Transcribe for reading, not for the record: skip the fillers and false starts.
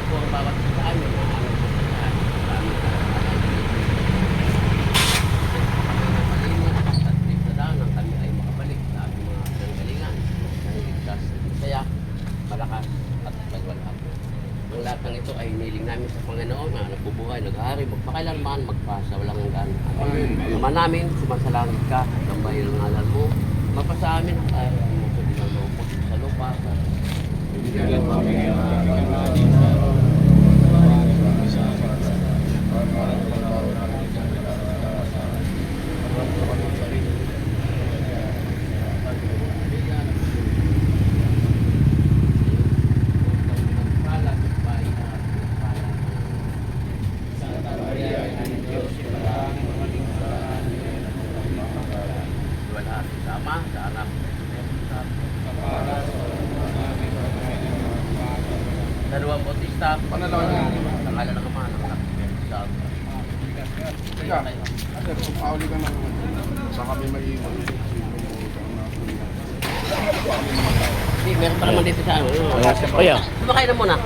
po ang bawat isa sa amin na ano po sa lahat. Maraming malinis at sa daang kami ay makabalik sa aming mga pinanggalingan. Dahil ligtas, masaya, malakas at pagwala po. Ang lahat ng ito ay hiniling namin sa Panginoon na nagbubuhay, naghahari, magpakailanman, magpasa, walang hanggan. Ama namin, sumasalangit ka, gambahin ang ngalan mo, mapasa amin ang kaya mo sa dinaloob mo sa lupa. Bigyan mo kami ng kakanin sa Ama, sa anak, sa Dalawang Bautista, Panalangin. sa ngalan ng Ama, ng Anak, sa Teka, ate, pauli ka ng baka may maiwan. Hindi, meron pa naman dito sa ano. Kuya, sumakay na muna.